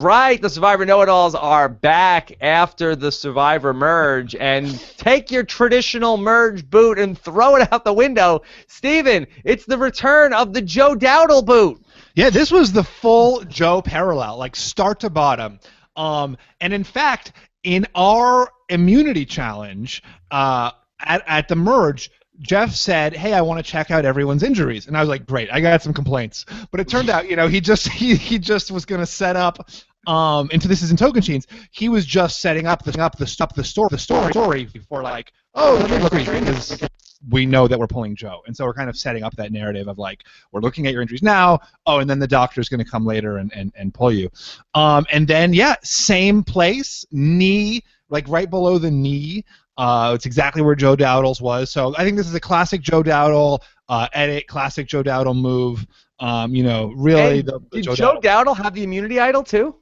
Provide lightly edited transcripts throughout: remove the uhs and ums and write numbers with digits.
Right, the Survivor Know-It-Alls are back after the Survivor merge, and take your traditional merge boot and throw it out the window. Steven, it's the return of the Joe Dowdle boot. Yeah, this was the full Joe parallel, like start to bottom. And in fact, in our immunity challenge at the merge, Jeff said, "Hey, I want to check out everyone's injuries," and I was like, "Great, I got some complaints." But it turned out, he just was going to set up. This is in Tocantins. He was just setting up the story before, like, oh, let me look at your injuries, because we know that we're pulling Joe, and so we're kind of setting up that narrative of, like, we're looking at your injuries now. Oh, and then the doctor's going to come later and pull you. And then same place, knee, like right below the knee. It's exactly where Joe Dowdle's was. So I think this is a classic Joe Dowdle edit, classic Joe Dowdle move. Really. Did Joe Dowdle have the immunity idol too?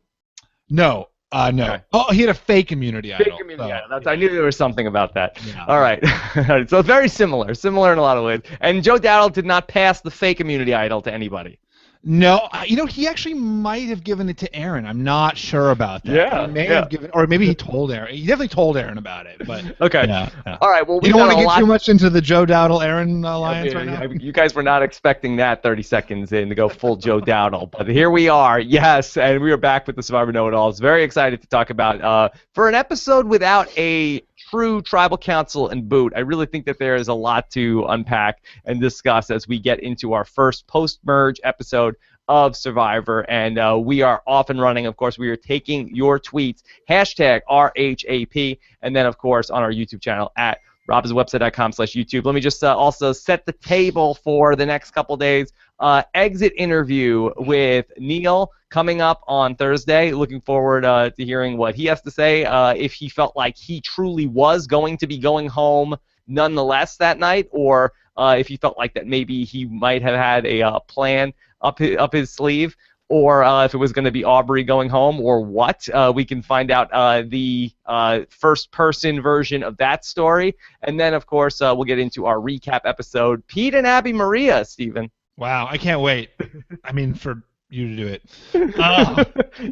No. No. Okay. Oh, he had a fake immunity idol. Fake immunity idol. I knew there was something about that. Yeah. All right. So very similar in a lot of ways. And Joe Dowdle did not pass the fake immunity idol to anybody. No, he actually might have given it to Aaron. I'm not sure about that. Yeah, he may have given, or maybe he told Aaron. He definitely told Aaron about it. But okay. Yeah. All right. Well, you don't want to get too much into the Joe Dowdle Aaron alliance right now. You guys were not expecting that 30 seconds in to go full Joe Dowdle, but here we are. Yes, and we are back with the Survivor Know-It-Alls. Very excited to talk about for an episode without a true tribal council and boot. I really think that there is a lot to unpack and discuss as we get into our first post-merge episode of Survivor, and we are off and running. Of course, we are taking your tweets, hashtag RHAP, and then, of course, on our YouTube channel at robhasawebsite.com/YouTube. Let me just also set the table for the next couple days. Exit interview with Neil coming up on Thursday. Looking forward to hearing what he has to say, if he felt like he truly was going to be going home nonetheless that night, or if he felt like that maybe he might have had a plan up his sleeve, or if it was going to be Aubrey going home, or what. We can find out the first-person version of that story. And then, of course, we'll get into our recap episode. Pete and Abby Maria, Stephen. Wow, I can't wait. I mean, for you to do it.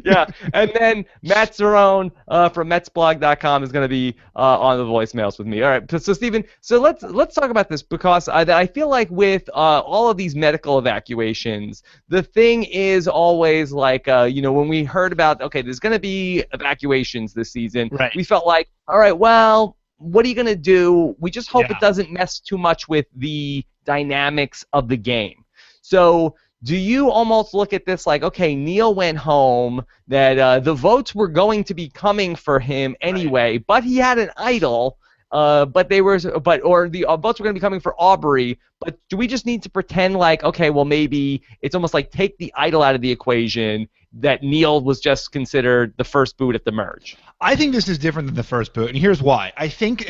Yeah, and then Matt Zerone from MetsBlog.com is going to be on the voicemails with me. All right, so Stephen, let's talk about this, because I feel like with all of these medical evacuations, the thing is always like, when we heard about, okay, there's going to be evacuations this season, right, we felt like, all right, well, what are you going to do? We just hope it doesn't mess too much with the dynamics of the game. So do you almost look at this like, okay, Neil went home, that the votes were going to be coming for him anyway, but he had an idol, or the votes were going to be coming for Aubrey, but do we just need to pretend like, okay, well, maybe it's almost like take the idol out of the equation, that Neil was just considered the first boot at the merge? I think this is different than the first boot, and here's why. I think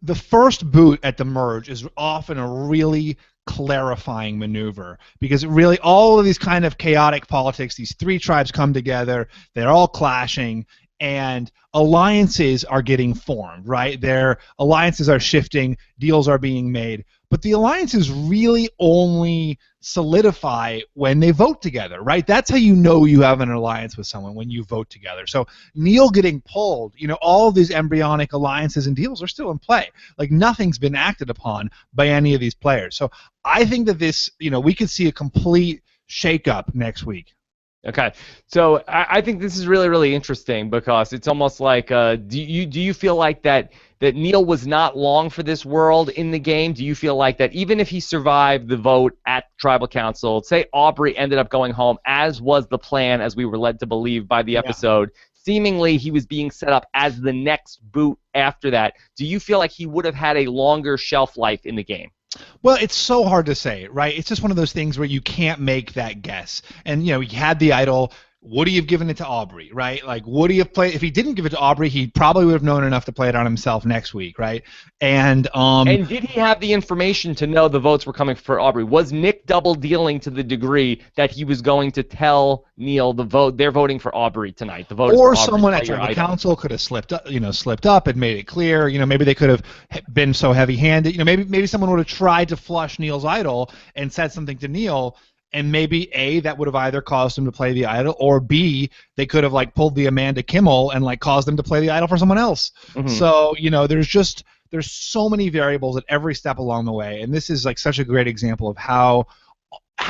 the first boot at the merge is often a really clarifying maneuver, because really all of these kind of chaotic politics, these three tribes come together, they're all clashing, and alliances are getting formed, right? Their alliances are shifting, deals are being made, but the alliances really only solidify when they vote together, right? That's how you know you have an alliance with someone, when you vote together. So Neil getting pulled, all of these embryonic alliances and deals are still in play. Like, nothing's been acted upon by any of these players. So I think that this, we could see a complete shakeup next week. Okay, so I think this is really, really interesting, because it's almost like, do you feel like that Neil was not long for this world in the game? Do you feel like that even if he survived the vote at Tribal Council, say Aubrey ended up going home, as was the plan, as we were led to believe by the episode, seemingly he was being set up as the next boot after that, do you feel like he would have had a longer shelf life in the game? Well, it's so hard to say, right? It's just one of those things where you can't make that guess. And, he had the idol. Would he have given it to Aubrey, right? Like, would he have played? If he didn't give it to Aubrey, he probably would have known enough to play it on himself next week, right? And did he have the information to know the votes were coming for Aubrey? Was Nick double dealing to the degree that he was going to tell Neil they're voting for Aubrey tonight? The vote is for Aubrey, someone at Tribal Council could have slipped up and made it clear. Maybe they could have been so heavy-handed. Maybe someone would have tried to flush Neil's idol and said something to Neil, and maybe A, that would have either caused him to play the idol, or B, they could have like pulled the Amanda Kimmel and like caused them to play the idol for someone else. So there's so many variables at every step along the way, and this is like such a great example of how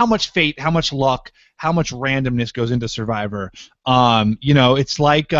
much fate, how much luck, how much randomness goes into Survivor. It's like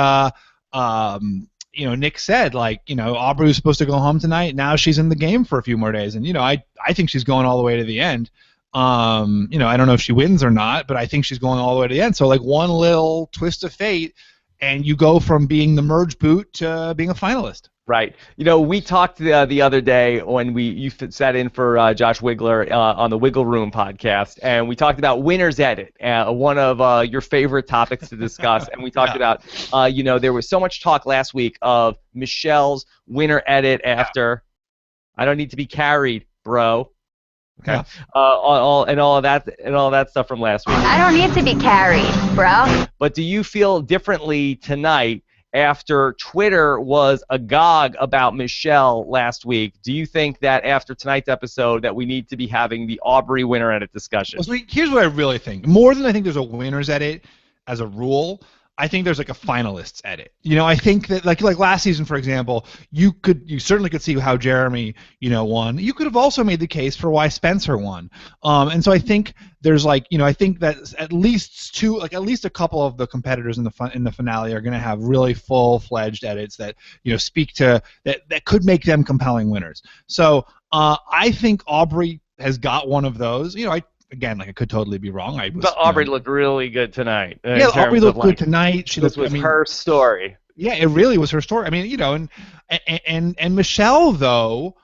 Nick said, like, Aubrey was supposed to go home tonight. Now she's in the game for a few more days, and I think she's going all the way to the end. I don't know if she wins or not, but I think she's going all the way to the end. So like one little twist of fate, and you go from being the merge boot to being a finalist. Right. We talked the other day when you sat in for Josh Wigler on the Wiggle Room podcast, and we talked about winner's edit, one of your favorite topics to discuss. And we talked about, there was so much talk last week of Michelle's winner edit after I don't need to be carried, bro. Okay. Yeah. All of that stuff from last week. I don't need to be carried, bro. But do you feel differently tonight? After Twitter was agog about Michelle last week, do you think that after tonight's episode that we need to be having the Aubrey winner edit discussion? Well, so here's what I really think. More than I think there's a winner's edit as a rule, I think there's like a finalists edit. I think that like last season, for example, you certainly could see how Jeremy, won. You could have also made the case for why Spencer won. And so I think there's I think that at least a couple of the competitors in the finale are going to have really full-fledged edits that speak to that could make them compelling winners. So I think Aubrey has got one of those. Again, I could totally be wrong. But Aubrey looked really good tonight. Yeah, Aubrey looked good tonight. This was her story. Yeah, it really was her story. I mean, and Michelle, though,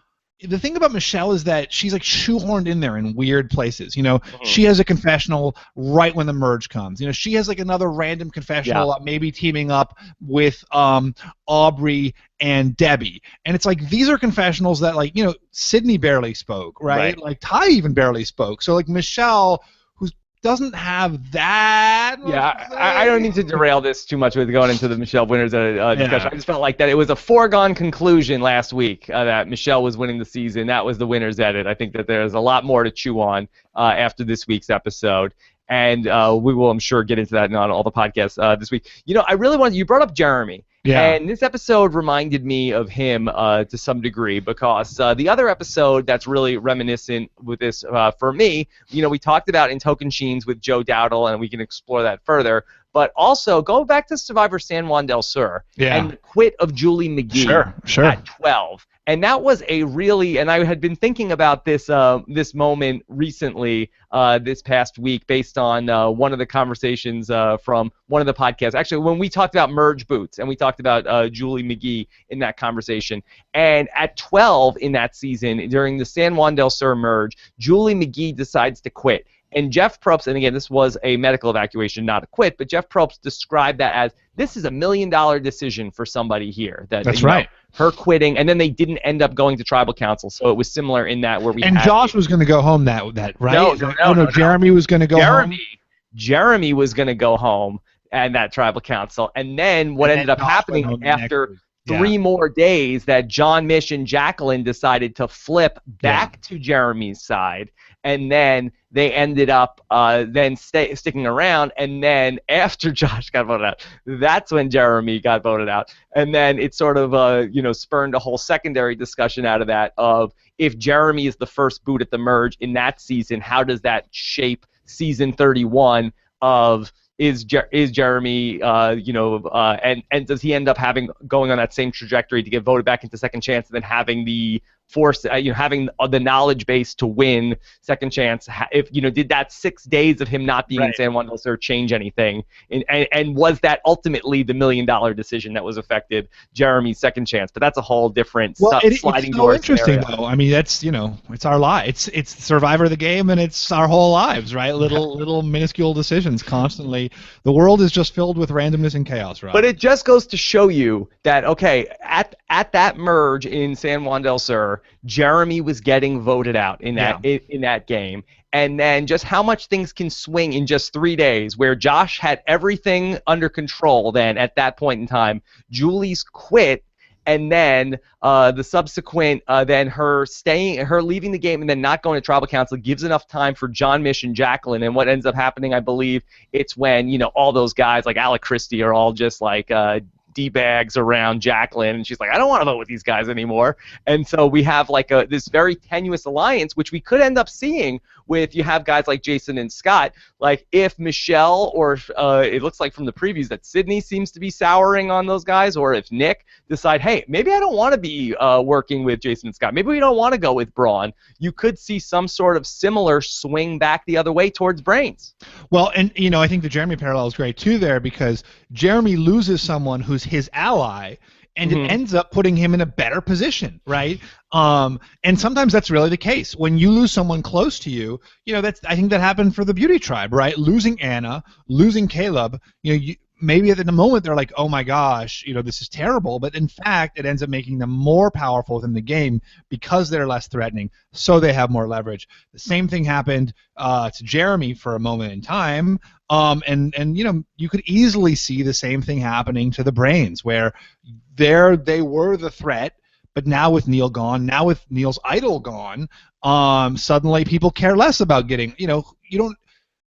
the thing about Michelle is that she's like shoehorned in there in weird places. She has a confessional right when the merge comes. She has like another random confessional, maybe teaming up with Aubrey and Debbie. And it's like these are confessionals that like Sydney barely spoke, right? Like Ty even barely spoke. So like Michelle, who doesn't have that. I don't need to derail this too much with going into the Michelle winners discussion. I just felt like that it was a foregone conclusion last week that Michelle was winning the season. That was the winner's edit. I think that there's a lot more to chew on after this week's episode. And we will, I'm sure, get into that on all the podcasts this week. I really wanted, you brought up Jeremy. Yeah. And this episode reminded me of him to some degree because the other episode that's really reminiscent with this for me, we talked about In Token Sheens with Joe Dowdle, and we can explore that further. But also, go back to Survivor San Juan del Sur and the quit of Julie McGee at 12. And that was a really, and I had been thinking about this this moment recently, this past week, based on one of the conversations from one of the podcasts. Actually, when we talked about merge boots, and we talked about Julie McGee in that conversation. And at 12 in that season, during the San Juan del Sur merge, Julie McGee decides to quit. And Jeff Probst, and again, this was a medical evacuation, not a quit, but Jeff Probst described that as, this is $1 million decision for somebody here. That's right. Her quitting, and then they didn't end up going to tribal council, so it was similar in that where we and had Josh was going to go home that right? No, Jeremy was going to go home. Jeremy was going to go home and that tribal council, and then what ended up happening after 3 more days that John, Mish, and Jacqueline decided to flip back to Jeremy's side, and then they ended up sticking around, and then after Josh got voted out, that's when Jeremy got voted out, and then it sort of spurned a whole secondary discussion out of that of if Jeremy is the first boot at the merge in that season, how does that shape season 31 of is Jeremy, and does he end up going on that same trajectory to get voted back into second chance, and then having the force, having the knowledge base to win second chance? If did that 6 days of him not being in San Juan del Sur change anything? And was that ultimately the $1 million decision that was affected Jeremy's second chance? But that's a whole different sliding door. It's so interesting though. I mean, that's it's our life. It's Survivor the game, and it's our whole lives, right? Little minuscule decisions constantly. The world is just filled with randomness and chaos, right? But it just goes to show you that at that merge in San Juan del Sur, Jeremy was getting voted out in that game, and then just how much things can swing in just 3 days, where Josh had everything under control then at that point in time. Julie's quit, and then the subsequent then her leaving the game and then not going to tribal council gives enough time for John Mish and Jacqueline. And what ends up happening, I believe, it's when all those guys like Alec Christie are all just like D-bags around Jacqueline, and she's like, I don't want to vote with these guys anymore. And so we have like this very tenuous alliance, which we could end up seeing with you have guys like Jason and Scott. Like if Michelle or it looks like from the previews that Sydney seems to be souring on those guys, or if Nick decide, hey, maybe I don't want to be working with Jason and Scott. Maybe we don't want to go with Braun. You could see some sort of similar swing back the other way towards Brains. Well, and I think the Jeremy parallel is great too there, because Jeremy loses someone who's his ally, and it ends up putting him in a better position, right? And sometimes that's really the case. When you lose someone close to you, I think that happened for the Beauty Tribe, right? Losing Anna, losing Caleb, maybe at the moment they're like, oh my gosh, this is terrible, but in fact it ends up making them more powerful within the game because they're less threatening, so they have more leverage. The same thing happened to Jeremy for a moment in time, and you could easily see the same thing happening to the Brains, where they were the threat, but now with Neil gone, now with Neil's idol gone, suddenly people care less about getting,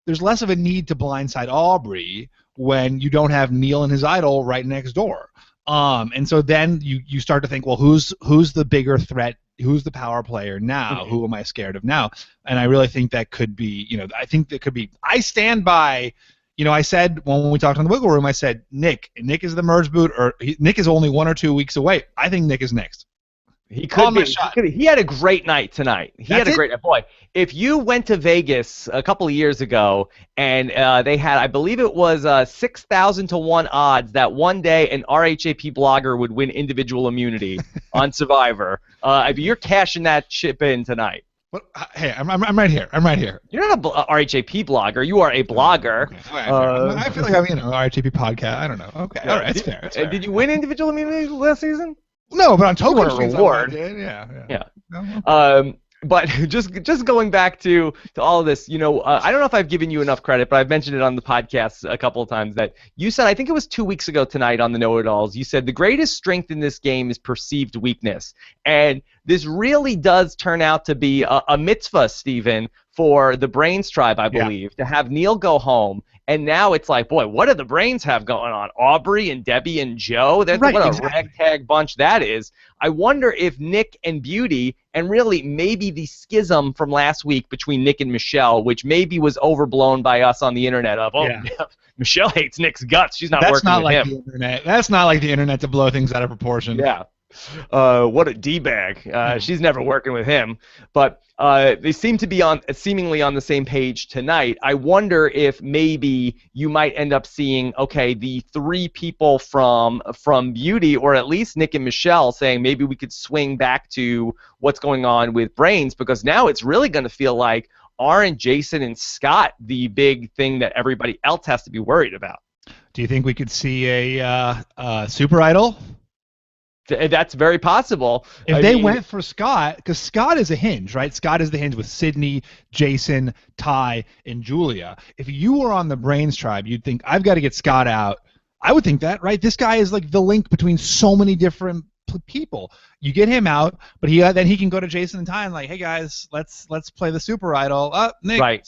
there's less of a need to blindside Aubrey when you don't have Neil and his idol right next door. And so then you start to think, well, who's the bigger threat? Who's the power player now? Who am I scared of now? And I really think that could be, I think that could be, I stand by, I said when we talked on the Wiggle Room, I said Nick is the merge boot, or Nick is only 1 or 2 weeks away. I think Nick is next. He could be. He had a great night tonight. He had a great night. Boy, if you went to Vegas a couple of years ago and they had, I believe it was 6,000 to 1 odds that one day an RHAP blogger would win individual immunity on Survivor, you're cashing that chip in tonight. What? Hey, I'm right here. I'm right here. You're not a RHAP blogger. You are a blogger. Okay. I feel like I'm, RHAP podcast. I don't know. Okay, all right, that's fair. That's fair. Did you win individual immunity last season? No, but on token reward. Yeah. But just going back to all of this, I don't know if I've given you enough credit, but I've mentioned it on the podcast a couple of times that you said, I think it was 2 weeks ago tonight on the Know-It-Alls, you said the greatest strength in this game is perceived weakness. And this really does turn out to be a mitzvah, Stephen, for the Brains Tribe, I believe, to have Neil go home. And now it's like, boy, what do the Brains have going on? Aubrey and Debbie and Joe? What a ragtag bunch that is. I wonder if Nick and Beauty, and really maybe the schism from last week between Nick and Michelle, which maybe was overblown by us on the internet of, Michelle hates Nick's guts. She's not working with him. The internet. That's not like the internet to blow things out of proportion. Yeah. What a D-bag. She's never working with him. But they seem to be seemingly on the same page tonight. I wonder if maybe you might end up seeing, okay, the 3 people from Beauty, or at least Nick and Michelle, saying maybe we could swing back to what's going on with Brains, because now it's really going to feel like aren't Jason and Scott the big thing that everybody else has to be worried about? Do you think we could see a Super Idol? That's very possible. If they went for Scott, because Scott is a hinge, right? Scott is the hinge with Sydney, Jason, Ty, and Julia. If you were on the Brains Tribe, you'd think, I've got to get Scott out. I would think that, right? This guy is like the link between so many different people. You get him out, but then he can go to Jason and Ty and like, hey guys, let's play the Super Idol. Nick. Right.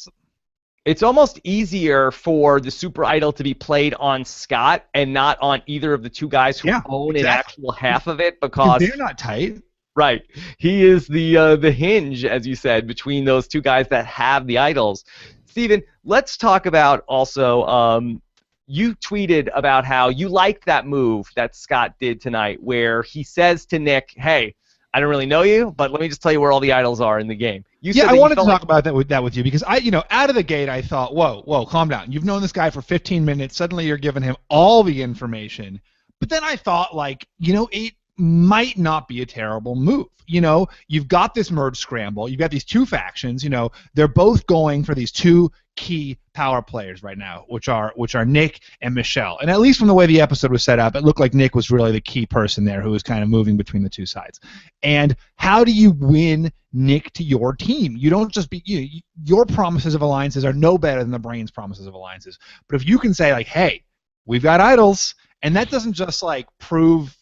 It's almost easier for the Super Idol to be played on Scott and not on either of the 2 guys who own an actual half of it, because they're not tight. Right. He is the hinge, as you said, between those 2 guys that have the idols. Stephen, let's talk about also, you tweeted about how you liked that move that Scott did tonight, where he says to Nick, hey, I don't really know you, but let me just tell you where all the idols are in the game. I wanted to talk about that with you, because out of the gate I thought, whoa, calm down. You've known this guy for 15 minutes. Suddenly you're giving him all the information. But then I thought, like, it might not be a terrible move. You've got this merge scramble. You've got these 2 factions. They're both going for these 2 key power players right now, which are Nick and Michelle. And at least from the way the episode was set up, it looked like Nick was really the key person there who was kind of moving between the 2 sides. And how do you win Nick to your team? You don't just be your promises of alliances are no better than the Brains' promises of alliances. But if you can say, like, hey, we've got idols, and that doesn't just like prove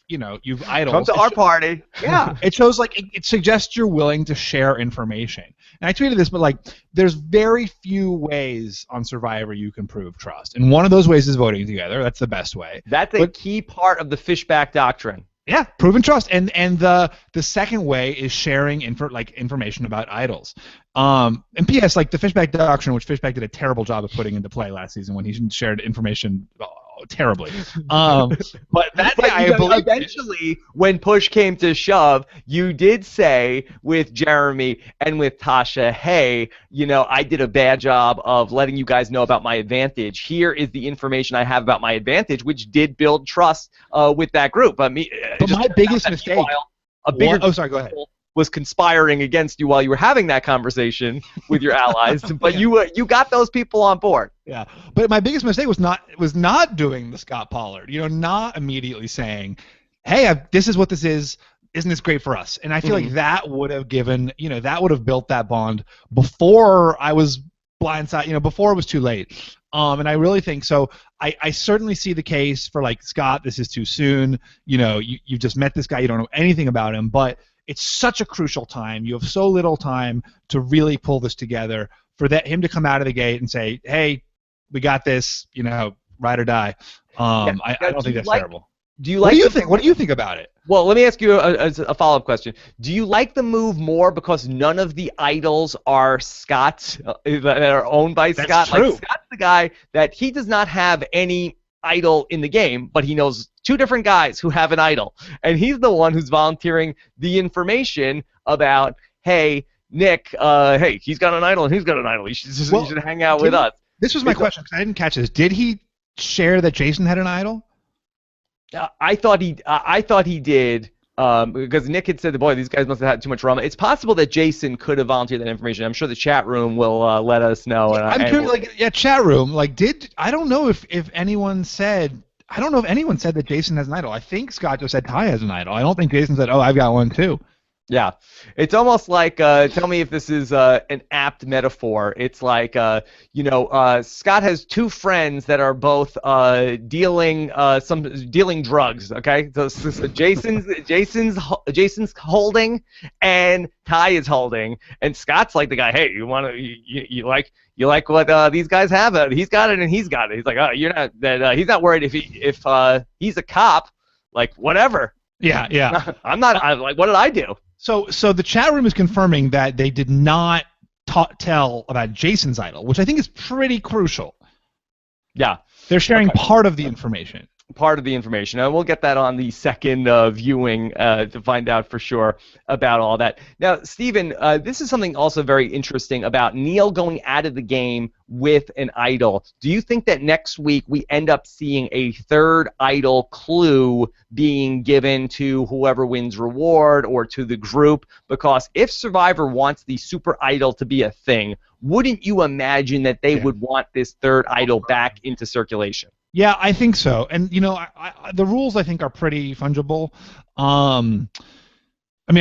you've idols. Come to our party. Yeah, it shows it suggests you're willing to share information. And I tweeted this, but there's very few ways on Survivor you can prove trust, and one of those ways is voting together. That's the best way. That's a key part of the Fishbach doctrine. Yeah, proven trust, and the second way is sharing information about idols. And P.S. the Fishbach doctrine, which Fishbach did a terrible job of putting into play last season when he shared information terribly. But that I believe eventually, when push came to shove, you did say with Jeremy and with Tasha, hey, I did a bad job of letting you guys know about my advantage. Here is the information I have about my advantage, which did build trust with that group. But my biggest mistake. Sorry, go ahead. Was conspiring against you while you were having that conversation with your allies, but you got those people on board. Yeah, but my biggest mistake was not doing the Scott Pollard. Not immediately saying, "Hey, this is what this is. Isn't this great for us?" And I feel like that would have that would have built that bond before I was blindsided. Before it was too late. And I really think so. I certainly see the case for Scott. This is too soon. You just met this guy. You don't know anything about him, but it's such a crucial time. You have so little time to really pull this together for him to come out of the gate and say, "Hey, we got this. Ride or die." I don't think that's terrible. Do you like? What do you think? What do you think about it? Well, let me ask you a follow-up question. Do you like the move more because none of the idols are Scott's that are owned by Scott? That's true. Scott's the guy that he does not have any idol in the game, but he knows two different guys who have an idol, and he's the one who's volunteering the information about, hey, Nick, hey, he's got an idol and he's got an idol. You should hang out with us. This was my question because I didn't catch this. Did he share that Jason had an idol? I thought he did. Because Nick had said, boy, these guys must have had too much drama. It's possible that Jason could have volunteered that information. I'm sure the chat room will let us know. I'm curious, chat room. I don't know if anyone said. I don't know if anyone said that Jason has an idol. I think Scott just said Ty has an idol. I don't think Jason said, "Oh, I've got one too." Yeah, it's almost like tell me if this is an apt metaphor. It's like Scott has two friends that are both dealing drugs. Okay, so Jason's holding and Ty is holding, and Scott's like the guy. Hey, you like what these guys have? He's got it and he's got it. He's like, oh, you're not that. He's not worried if he's a cop. Like whatever. Yeah. I'm not. What did I do? So the chat room is confirming that they did not tell about Jason's idol, which I think is pretty crucial. Yeah. They're sharing part of the information. Part of the information. And we'll get that on the second viewing to find out for sure about all that. Now, Stephen, this is something also very interesting about Neil going out of the game with an idol. Do you think that next week we end up seeing a third idol clue being given to whoever wins reward or to the group? Because if Survivor wants the super idol to be a thing, wouldn't you imagine that they would want this third idol back into circulation? Yeah, I think so. And, the rules, I think, are pretty fungible. I'm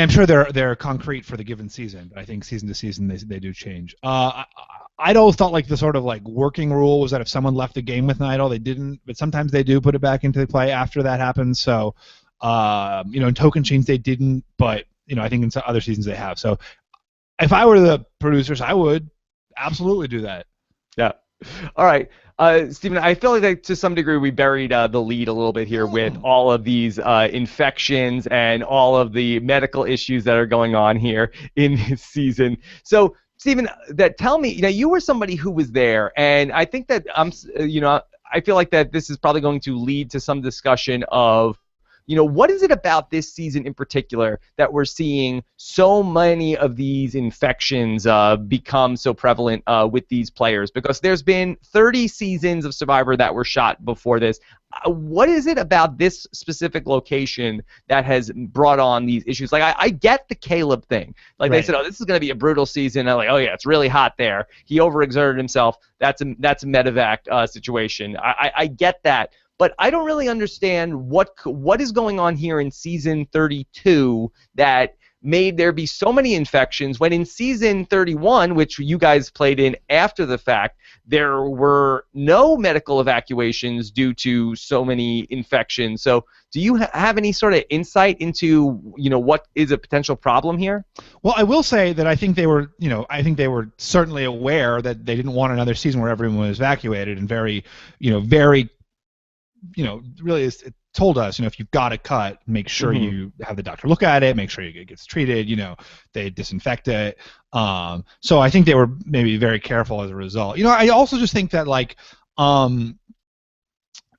sure they're concrete for the given season, but I think season to season they do change. I'd always thought the sort of working rule was that if someone left the game with an idol, they didn't, but sometimes they do put it back into play after that happens. So, in Token Chains they didn't, but, I think in some other seasons they have. So if I were the producers, I would absolutely do that. Yeah. All right. Stephen, I feel like to some degree we buried the lead a little bit here with all of these infections and all of the medical issues that are going on here in this season. So, Stephen, tell me, you were somebody who was there, and I think that I feel like that this is probably going to lead to some discussion of, what is it about this season in particular that we're seeing so many of these infections become so prevalent with these players? Because there's been 30 seasons of Survivor that were shot before this. What is it about this specific location that has brought on these issues? I get the Caleb thing. They said, oh, this is going to be a brutal season. I'm like, oh yeah, it's really hot there. He overexerted himself. That's a medevac situation. I get that. But I don't really understand what is going on here in season 32 that made there be so many infections when in season 31, which you guys played in after the fact, there were no medical evacuations due to so many infections. So do you have any sort of insight into, what is a potential problem here? Well, I will say that I think they were, certainly aware that they didn't want another season where everyone was evacuated, and very, really it told us, if you've got a cut, make sure you have the doctor look at it, make sure it gets treated, they disinfect it. So I think they were maybe very careful as a result. I also just think that when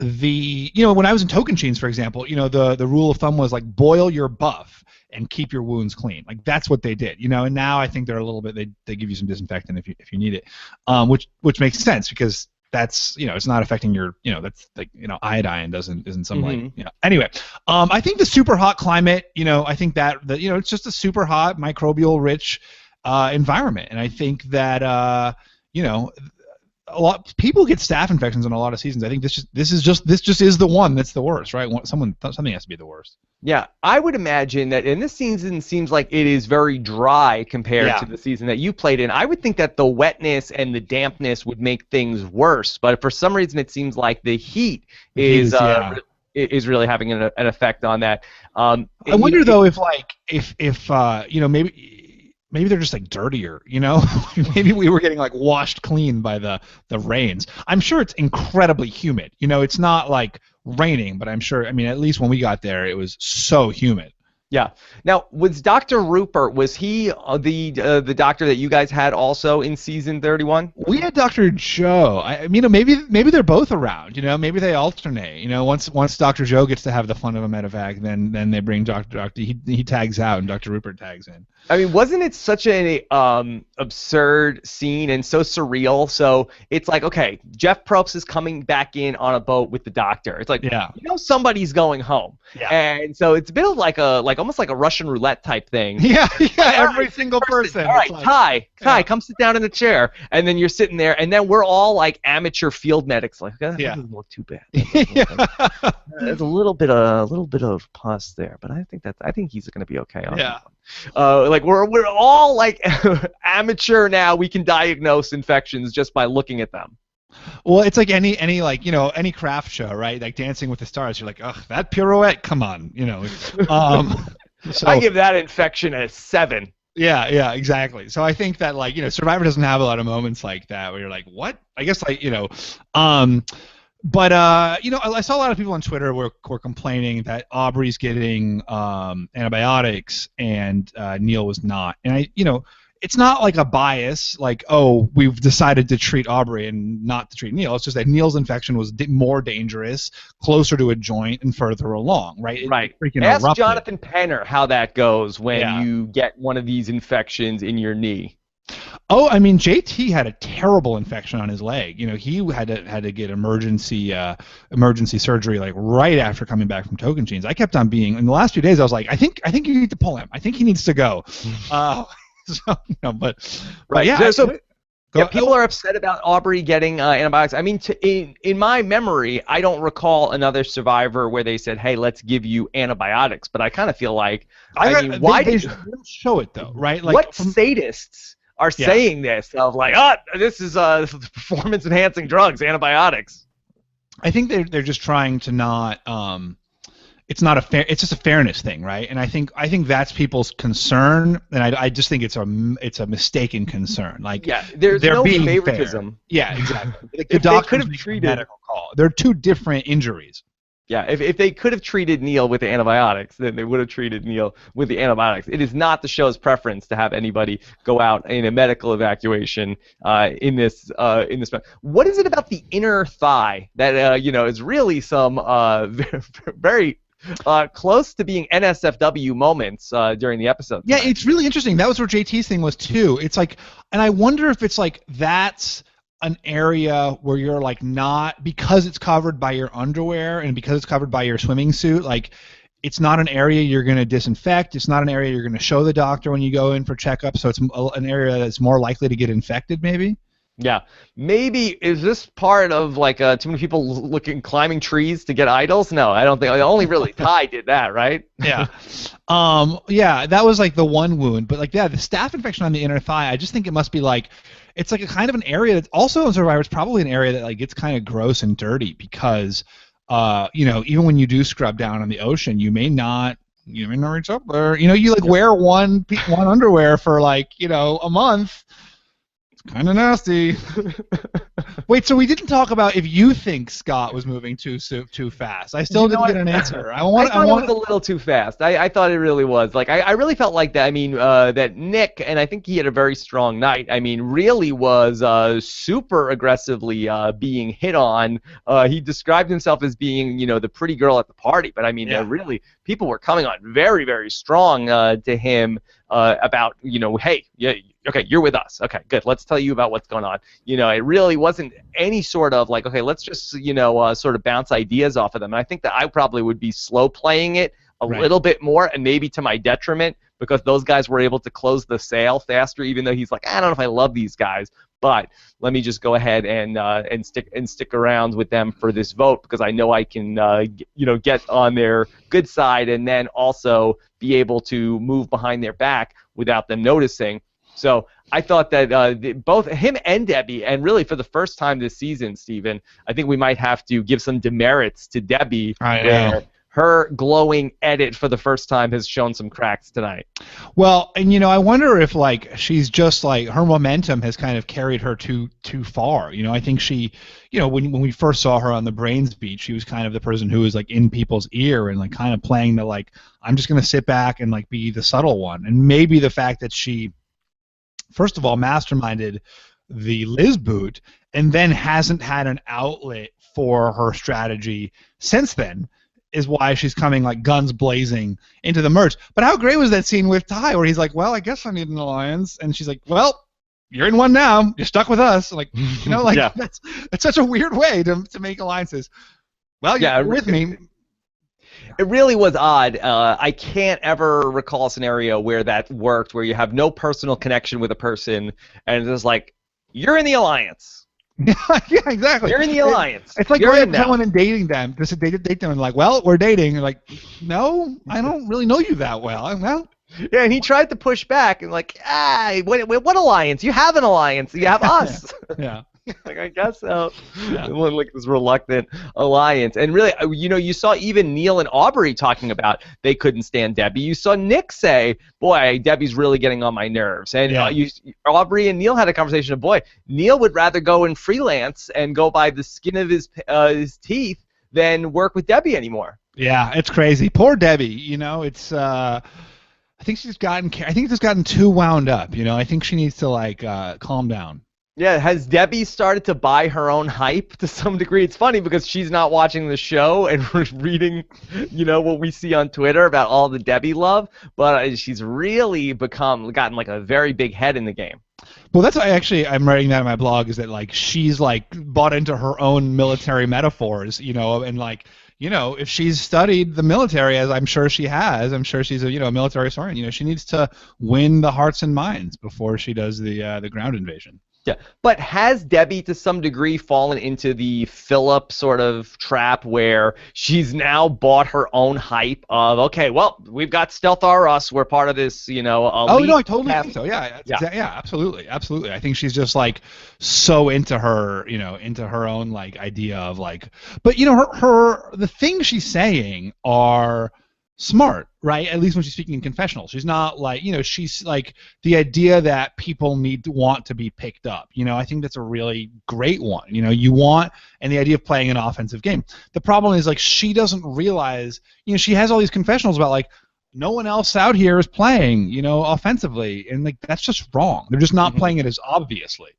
I was in Tocantins, for example, the rule of thumb was like boil your buff and keep your wounds clean. Like that's what they did, and now I think they're a little bit, they give you some disinfectant if you need it, which makes sense because that's, it's not affecting your, that's like, iodine isn't some anyway. I think the super hot climate, I think that it's just a super hot microbial rich environment, and I think that a lot people get staph infections in a lot of seasons. I think this just is the one that's the worst, right? Something has to be the worst. Yeah, I would imagine that in this season seems like it is very dry compared to the season that you played in. I would think that the wetness and the dampness would make things worse, but for some reason it seems like the heat is really having an effect on that. I wonder though if maybe they're just like dirtier, maybe we were getting like washed clean by the rains. I'm sure it's incredibly humid. It's not like raining, but I'm sure, at least when we got there, it was so humid. Yeah. Now, was Dr. Rupert, was he the doctor that you guys had also in season 31? We had Dr. Joe. Maybe they're both around. Maybe they alternate. Once Dr. Joe gets to have the fun of a medevac, then they bring Dr. He tags out and Dr. Rupert tags in. Wasn't it such an absurd scene and so surreal? So it's like, okay, Jeff Probst is coming back in on a boat with the doctor. It's like, somebody's going home. Yeah. And so it's a bit of almost like a Russian roulette type thing. Yeah, every single person. All right, Ty, come sit down in the chair. And then you're sitting there, and then we're all like amateur field medics. Like, that doesn't look too bad. There's a little bit of pus there, but I think he's going to be okay on that one. We're all like amateur now. We can diagnose infections just by looking at them. Well, it's like any craft show, right? Like Dancing with the Stars. You're like, ugh, that pirouette, come on, So, I give that infection a 7. Yeah, exactly. So I think that Survivor doesn't have a lot of moments like that where you're like, what? I guess but I saw a lot of people on Twitter were complaining that Aubrey's getting antibiotics and Neil was not, and it's not like a bias, like, oh, we've decided to treat Aubrey and not to treat Neil. It's just that Neil's infection was more dangerous, closer to a joint, and further along, right? Right. Ask Jonathan Penner how that goes when you get one of these infections in your knee. Oh, JT had a terrible infection on his leg. He had to get emergency surgery like right after coming back from Tocantins. I kept on being in the last few days. I was like, I think you need to pull him. I think he needs to go. People are upset about Aubrey getting antibiotics. In my memory, I don't recall another Survivor where they said, "Hey, let's give you antibiotics." But I kind of feel like, why they don't show it though, right? Like, what sadists are saying this of like, this is performance-enhancing drugs, antibiotics? I think they're just trying to not. It's not a fair. It's just a fairness thing, right? And I think that's people's concern, and I just think it's a mistaken concern. Like, there's they're no being favoritism. Fair. Yeah, exactly. Like, the doctor could have treated medical call. They're two different injuries. Yeah, if they could have treated Neil with the antibiotics, then they would have treated Neil with the antibiotics. It is not the show's preference to have anybody go out in a medical evacuation in this. What is it about the inner thigh that is really some very close to being NSFW moments during the episode tonight? Yeah, it's really interesting. That was where JT's thing was too. It's like, and I wonder if it's like that's an area where you're like not, because it's covered by your underwear and because it's covered by your swimming suit, like it's not an area you're going to disinfect. It's not an area you're going to show the doctor when you go in for checkup. So it's an area that's more likely to get infected, maybe. Yeah, maybe is this part of like too many people climbing trees to get idols? No, I don't think. Only really Ty did that, right? Yeah. Yeah, that was like the one wound, but like, yeah, the staph infection on the inner thigh, I just think it must be like, it's like a kind of an area that's also in Survivor. It's probably an area that like gets kind of gross and dirty because, even when you do scrub down on the ocean, you may not reach up there. You like wear one underwear for like, a month. Kind of nasty. Wait, so we didn't talk about if you think Scott was moving too fast. I still didn't get an answer. I thought it was a little too fast. I thought it really was. Like I really felt like that. I mean, that Nick, and I think he had a very strong night. I mean, really was super aggressively being hit on. He described himself as being, the pretty girl at the party. But I mean, really, people were coming on very, very strong to him about, hey, yeah. Okay, you're with us. Okay, good. Let's tell you about what's going on. It really wasn't any sort of like, okay, let's just, sort of bounce ideas off of them. And I think that I probably would be slow playing it a little bit more, and maybe to my detriment, because those guys were able to close the sale faster, even though he's like, I don't know if I love these guys, but let me just go ahead and stick around with them for this vote, because I know I can, get on their good side and then also be able to move behind their back without them noticing. So I thought that both him and Debbie, and really for the first time this season, Stephen, I think we might have to give some demerits to Debbie. Where her glowing edit for the first time has shown some cracks tonight. Well, and I wonder if like she's just like her momentum has kind of carried her too far. I think she, when we first saw her on the Brains beat, she was kind of the person who was like in people's ear and like kind of playing the like, I'm just gonna sit back and like be the subtle one. And maybe the fact that she, first of all, masterminded the Liz boot and then hasn't had an outlet for her strategy since then is why she's coming like guns blazing into the merge. But how great was that scene with Ty where he's like, well, I guess I need an alliance. And she's like, well, you're in one now. You're stuck with us. Like, that's such a weird way to make alliances. Well, you're with me. It really was odd. I can't ever recall a scenario where that worked, where you have no personal connection with a person, and it's just like, you're in the alliance. Yeah, exactly. You're in the alliance. It's like going up to someone and dating them, just to date them, and like, well, we're dating. And like, no, I don't really know you that well. Well. Yeah, and he tried to push back and like, what alliance? You have an alliance. You have us. Yeah. Like, I guess so. Yeah. Like this reluctant alliance. And really, you saw even Neil and Aubrey talking about they couldn't stand Debbie. You saw Nick say, boy, Debbie's really getting on my nerves. And Aubrey and Neil had a conversation of, boy, Neil would rather go and freelance and go by the skin of his teeth than work with Debbie anymore. Yeah, it's crazy. Poor Debbie. It's I think she's gotten too wound up. I think she needs to like calm down. Yeah, has Debbie started to buy her own hype to some degree? It's funny because she's not watching the show and we're reading, what we see on Twitter about all the Debbie love, but she's really gotten like a very big head in the game. Well, that's why I'm writing that in my blog, is that like she's like bought into her own military metaphors, and like, if she's studied the military, as I'm sure she has, I'm sure she's a military historian. She needs to win the hearts and minds before she does the ground invasion. Yeah, but has Debbie to some degree fallen into the Philip sort of trap where she's now bought her own hype of, okay, well, we've got Stealth R Us, we're part of this, Oh no, I totally think so. Yeah, absolutely. I think she's just like so into her, into her own like idea of like, but the things she's saying are smart, right? At least when she's speaking in confessional. She's not like, she's like the idea that people want to be picked up. I think that's a really great one. You want, and the idea of playing an offensive game. The problem is like she doesn't realize, she has all these confessionals about like no one else out here is playing, offensively, and like that's just wrong. They're just not playing it as obviously.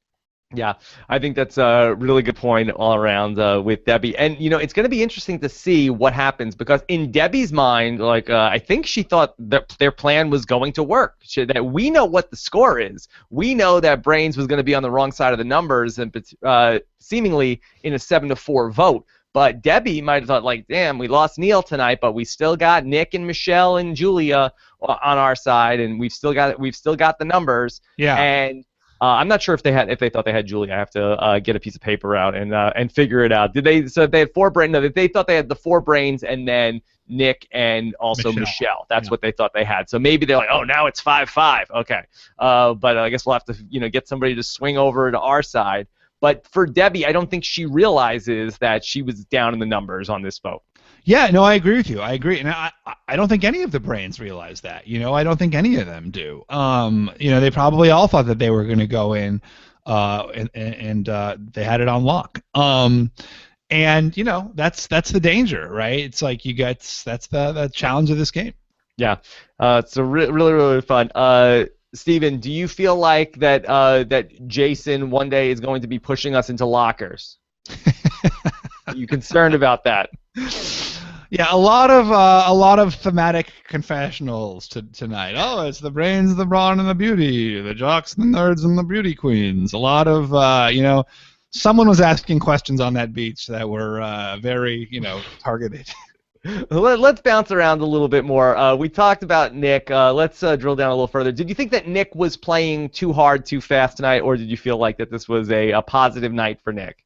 Yeah, I think that's a really good point all around with Debbie. And, it's going to be interesting to see what happens because in Debbie's mind, like, I think she thought that their plan was going to work. That we know what the score is. We know that Brains was going to be on the wrong side of the numbers and seemingly in a 7-4 vote. But Debbie might have thought, like, damn, we lost Neil tonight, but we still got Nick and Michelle and Julia on our side, and we've still got the numbers. Yeah. And I'm not sure if they thought they had Julie. I have to get a piece of paper out and figure it out. So if they had 4 brains. No, they thought they had the 4 brains and then Nick and also Michelle. That's what they thought they had. So maybe they're like, oh, now it's 5-5. Okay. But I guess we'll have to get somebody to swing over to our side. But for Debbie, I don't think she realizes that she was down in the numbers on this vote. Yeah, no, I agree with you. I agree, and I don't think any of the brains realize that. I don't think any of them do. They probably all thought that they were going to go in, and they had it on lock. And that's the danger, right? It's like that's the challenge of this game. Yeah, it's really fun. Stephen, do you feel like that Jason one day is going to be pushing us into lockers? Are you concerned about that? Yeah, a lot of thematic confessionals tonight. Oh, it's the brains, the brawn, and the beauty, the jocks, the nerds, and the beauty queens. A lot of someone was asking questions on that beach that were very targeted. Let's bounce around a little bit more. We talked about Nick. Let's drill down a little further. Did you think that Nick was playing too hard, too fast tonight, or did you feel like that this was a positive night for Nick?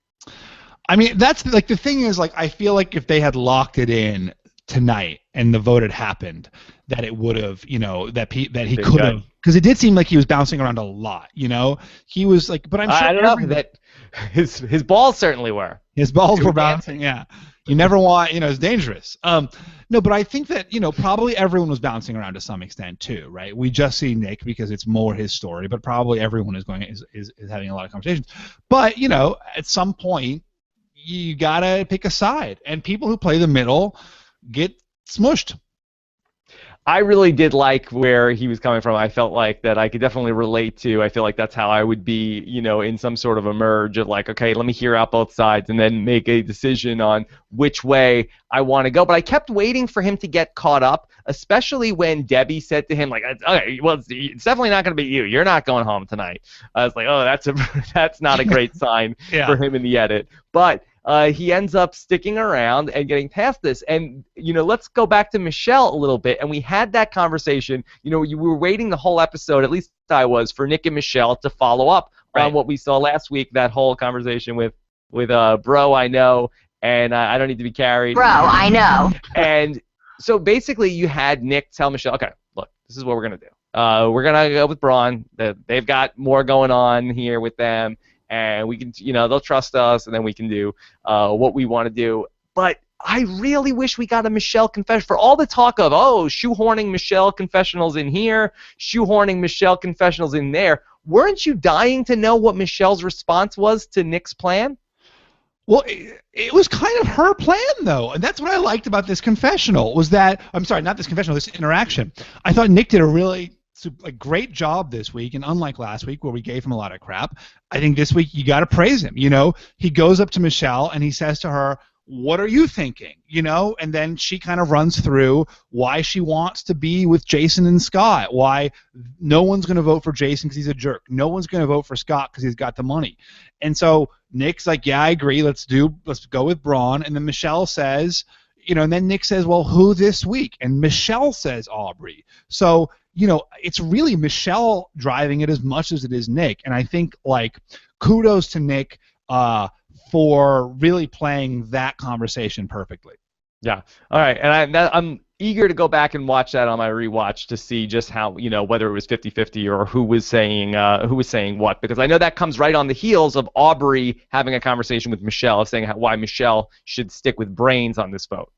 I mean, that's the thing is, I feel like if they had locked it in tonight and the vote had happened, that it would have, that he could have, because it did seem like he was bouncing around a lot. He was like, but I'm sure I don't know that his balls certainly were. His balls were bouncing. Yeah, you never want, it's dangerous. No, but I think that probably everyone was bouncing around to some extent too, right? We just see Nick because it's more his story, but probably everyone is having a lot of conversations. But at some point, you gotta pick a side, and people who play the middle get smushed. I really did like where he was coming from. I felt like that I could definitely relate to. I feel like that's how I would be, in some sort of a merge of like, okay, let me hear out both sides and then make a decision on which way I want to go. But I kept waiting for him to get caught up, especially when Debbie said to him, like, okay, well, it's definitely not going to be you. You're not going home tonight. I was like, oh, that's not a great sign for him in the edit. But he ends up sticking around and getting past this. And, let's go back to Michelle a little bit. And we had that conversation. You were waiting the whole episode, at least I was, for Nick and Michelle to follow up on what we saw last week, that whole conversation with Bro, I know, and I don't need to be carried. Bro, I know. And so basically you had Nick tell Michelle, okay, look, this is what we're going to do. We're going to go with Braun. They've got more going on here with them. And we can, they'll trust us, and then we can do what we want to do. But I really wish we got a Michelle confession. For all the talk of, shoehorning Michelle confessionals in here, shoehorning Michelle confessionals in there, weren't you dying to know what Michelle's response was to Nick's plan? Well, it was kind of her plan, though, and that's what I liked about this confessional, was that, I'm sorry, not this confessional, this interaction. I thought Nick did a great job this week, and unlike last week where we gave him a lot of crap, I think this week you got to praise him. He goes up to Michelle and he says to her, what are you thinking? And then she kind of runs through why she wants to be with Jason and Scott, why no one's going to vote for Jason because he's a jerk, no one's going to vote for Scott because he's got the money. And so Nick's like, yeah, I agree, let's go with Braun. And then Michelle says, and then Nick says, well, who this week? And Michelle says Aubrey. So it's really Michelle driving it as much as it is Nick. And I think, kudos to Nick for really playing that conversation perfectly. Yeah. All right. And I'm eager to go back and watch that on my rewatch to see just how, whether it was 50-50 or who was saying what. Because I know that comes right on the heels of Aubrey having a conversation with Michelle, saying why Michelle should stick with brains on this vote.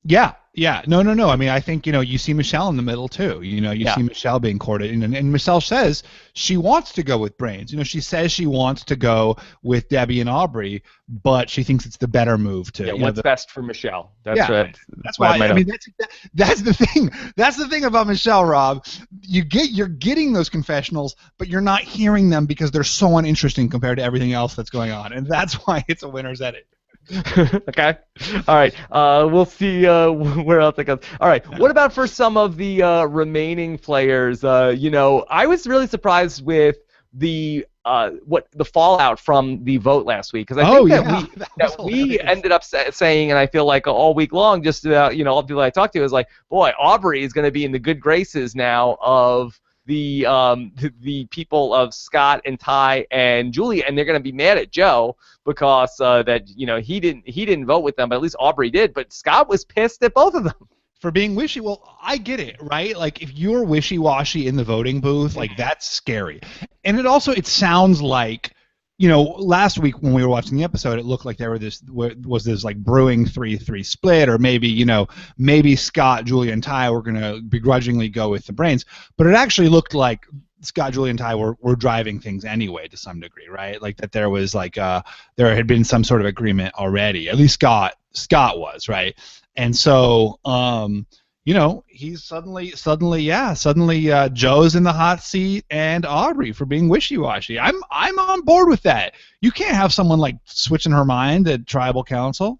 Yeah. No. I mean, I think, you see Michelle in the middle, too. You see Michelle being courted. And Michelle says she wants to go with brains. She says she wants to go with Debbie and Aubrey, but she thinks it's the better move, too. Yeah, what's best for Michelle. That's that's why. I mean, that's the thing. That's the thing about Michelle, Rob. You're getting those confessionals, but you're not hearing them because they're so uninteresting compared to everything else that's going on. And that's why it's a winner's edit. Okay. All right. We'll see where else it goes. All right. What about for some of the remaining players? I was really surprised with the fallout from the vote last week, because I think that we ended up saying, and I feel like all week long, just about all the people I talked to is like, boy, Aubrey is going to be in the good graces now of the people of Scott and Ty and Julie, and they're going to be mad at Joe because that he didn't vote with them, but at least Aubrey did. But Scott was pissed at both of them. For being wishy, well, I get it, right? Like, if you're wishy-washy in the voting booth, like, that's scary. And it sounds like, last week when we were watching the episode, it looked like there was this like brewing 3-3 split, or maybe Scott, Julia, and Ty were going to begrudgingly go with the brains. But it actually looked like Scott, Julia, and Ty were driving things anyway to some degree, right? Like that there was there had been some sort of agreement already. At least Scott was, right? And so, he's suddenly Joe's in the hot seat and Aubrey for being wishy-washy. I'm on board with that. You can't have someone like switching her mind at tribal council.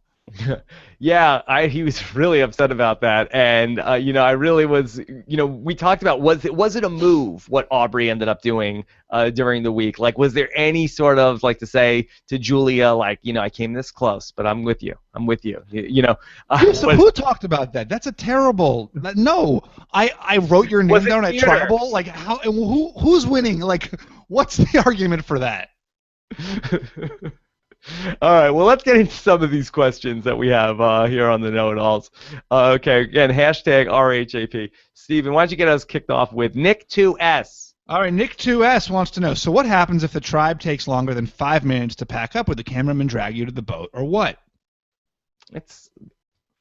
Yeah, he was really upset about that, and I really was. We talked about was it a move what Aubrey ended up doing during the week? Like, was there any sort of like to say to Julia, like, I came this close, but I'm with you. Who talked about that? That's a terrible. No, I wrote your name down at tribal. Like, how? Who's winning? Like, what's the argument for that? All right, well, let's get into some of these questions that we have here on the know-it-alls. Okay, again, hashtag RHAP. Steven, why don't you get us kicked off with Nick2S? All right, Nick2S wants to know, so what happens if the tribe takes longer than 5 minutes to pack up? Would the cameraman drag you to the boat, or what? It's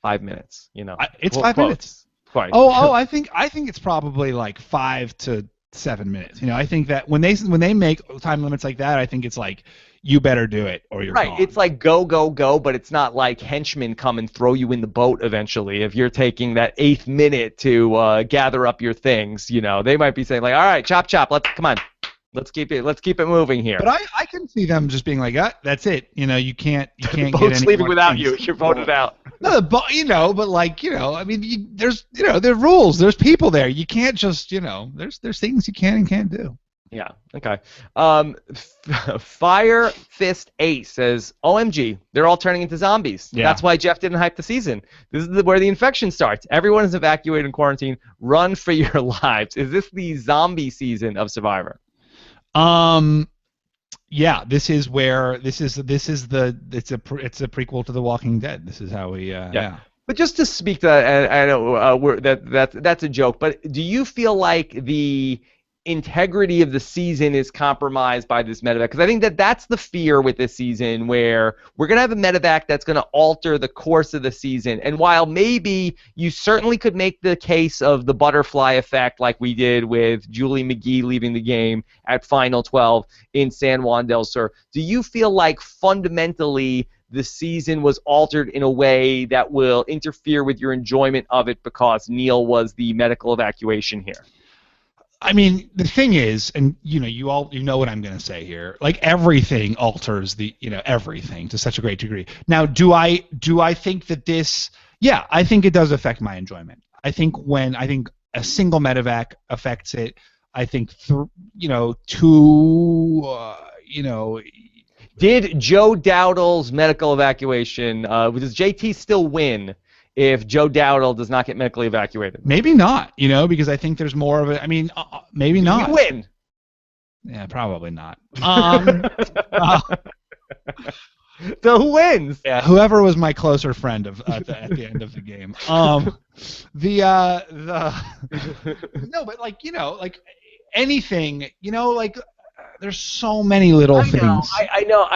5 minutes, It's 5 minutes. Quite. Oh, I think it's probably like 5 to 7 minutes. I think that when they make time limits like that, I think it's like, you better do it or you're right. gone. It's like go, go, go, but it's not like henchmen come and throw you in the boat eventually. If you're taking that 8th minute to gather up your things, they might be saying like, all right, chop, chop, come on, let's keep it moving here. But I can see them just being like, that's it. You can't the boat's get leaving without you. You're voted out. No, but I mean, there's there are rules. There's people there. You can't just there's things you can and can't do. Yeah, okay. Fire Fist Ace says, OMG, they're all turning into zombies. Yeah. That's why Jeff didn't hype the season. This is where the infection starts. Everyone is evacuated in quarantine. Run for your lives. Is this the zombie season of Survivor? Yeah, it's a prequel to The Walking Dead. This is how we yeah. But just to speak to that, I know that's a joke, but do you feel like the integrity of the season is compromised by this medevac? Because I think that's the fear with this season, where we're going to have a medevac that's going to alter the course of the season. And while maybe you certainly could make the case of the butterfly effect like we did with Julie McGee leaving the game at Final 12 in San Juan del Sur, do you feel like fundamentally the season was altered in a way that will interfere with your enjoyment of it because Neil was the medical evacuation here? I mean, the thing is, and you know what I'm going to say here. Like, everything alters everything to such a great degree. Now, do I think that this? Yeah, I think it does affect my enjoyment. I think a single medevac affects it. I think Did Joe Dowdle's medical evacuation? Does JT still win if Joe Dowdle does not get medically evacuated? Maybe not, because I think there's more of it. I mean, maybe not. You win. Yeah, probably not. So who wins? Yeah, whoever was my closer friend at the end of the game. No, but like anything, there's so many little things. I know.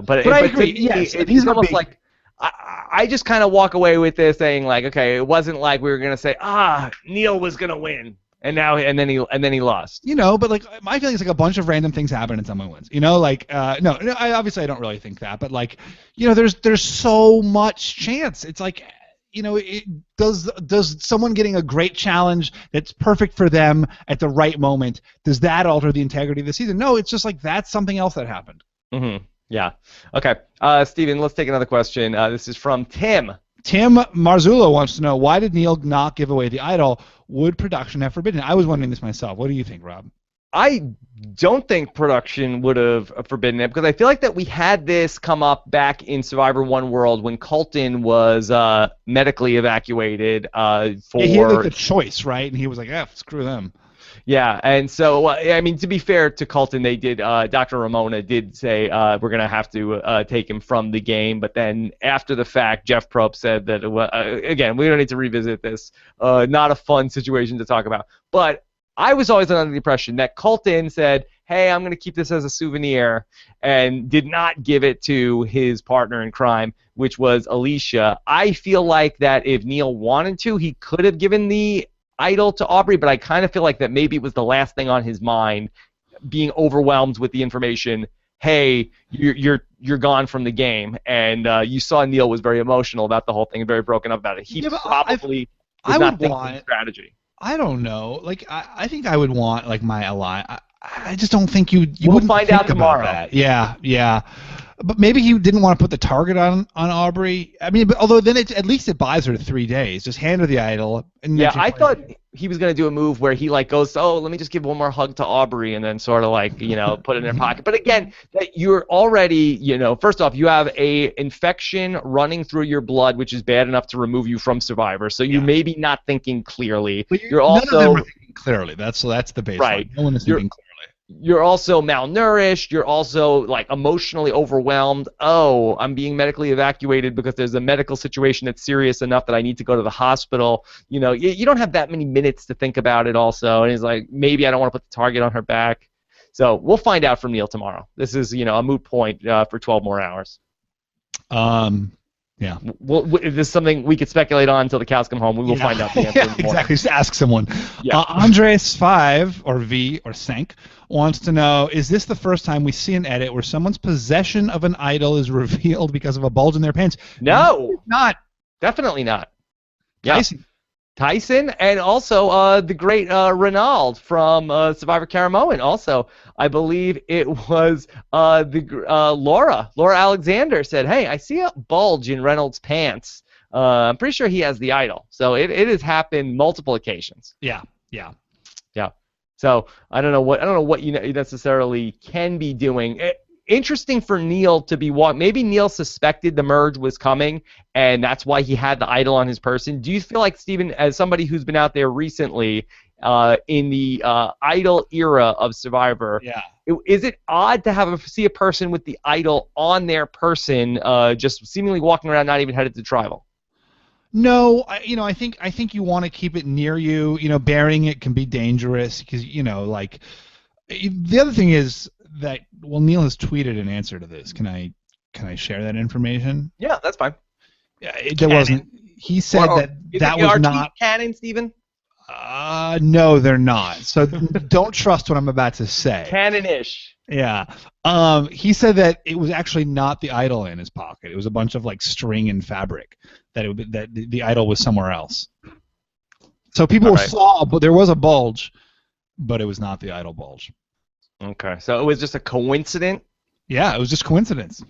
But I agree. Yes, it's almost like I just kind of walk away with this saying like, okay, it wasn't like we were gonna say Neil was gonna win and then he lost. But like my feeling is like a bunch of random things happen and someone wins. No, I obviously I don't really think that, but like there's so much chance. It's like does someone getting a great challenge that's perfect for them at the right moment, does that alter the integrity of the season? No, it's just like that's something else that happened. Mm-hmm. Yeah. Okay. Steven, let's take another question. This is from Tim. Tim Marzullo wants to know, why did Neil not give away the idol? Would production have forbidden it? I was wondering this myself. What do you think, Rob? I don't think production would have forbidden it, because I feel like that we had this come up back in Survivor One World when Colton was medically evacuated for... Yeah, he had like the choice, right? And he was like, screw them. Yeah, and so I mean, to be fair to Colton, they did. Dr. Ramona did say we're gonna have to take him from the game, but then after the fact, Jeff Probst said that again, we don't need to revisit this. Not a fun situation to talk about. But I was always under the impression that Colton said, "Hey, I'm gonna keep this as a souvenir," and did not give it to his partner in crime, which was Alicia. I feel like that if Neil wanted to, he could have given the idol to Aubrey, but I kind of feel like that maybe it was the last thing on his mind, being overwhelmed with the information. Hey, you're gone from the game, and you saw Neil was very emotional about the whole thing and very broken up about it. He probably was not thinking strategy. I don't know. Like I think I would want like my ally. I just don't think you We'll wouldn't find think out tomorrow. About that. Yeah. But maybe he didn't want to put the target on Aubrey. I mean, but although then at least it buys her 3 days. Just hand her the idol. And yeah, I thought he was gonna do a move where he like goes, oh, let me just give one more hug to Aubrey, and then sort of like put it in her pocket. But again, that you're already first off, you have a infection running through your blood, which is bad enough to remove you from Survivor. So you're maybe not thinking clearly. But you're also none of them are thinking clearly. That's the baseline. Right. No one is thinking clearly. You're also malnourished. You're also like emotionally overwhelmed. Oh, I'm being medically evacuated because there's a medical situation that's serious enough that I need to go to the hospital. You don't have that many minutes to think about it also. And he's like, maybe I don't want to put the target on her back. So we'll find out from Neil tomorrow. This is, a moot point for 12 more hours. Yeah. If there's something we could speculate on until the cows come home, we will find out the answer. Yeah, exactly. Just ask someone. Yeah. Andres 5 or V or Sank wants to know: is this the first time we see an edit where someone's possession of an idol is revealed because of a bulge in their pants? No, it's not. Definitely not. Yeah. Tyson, and also the great Ronald from Survivor Karamoan. Also, I believe it was Laura Alexander said, "Hey, I see a bulge in Reynolds' pants. I'm pretty sure he has the idol." So it has happened multiple occasions. Yeah. So I don't know what you necessarily can be doing. Interesting for Neil to be maybe Neil suspected the merge was coming, and that's why he had the idol on his person. Do you feel like, Stephen, as somebody who's been out there recently in the idol era of Survivor, is it odd to see a person with the idol on their person, just seemingly walking around, not even headed to tribal? No, I think you want to keep it near you. Burying it can be dangerous because like the other thing is that Neil has tweeted an answer to this. Can I share that information? Yeah, that's fine. Yeah, there wasn't. He said that was not canon, Stephen. No, they're not. So don't trust what I'm about to say. Canon-ish. Yeah. He said that it was actually not the idol in his pocket. It was a bunch of like string and fabric. That the idol was somewhere else. So people saw, but there was a bulge, but it was not the idol bulge. Okay, so it was just a coincidence? Yeah, it was just coincidence.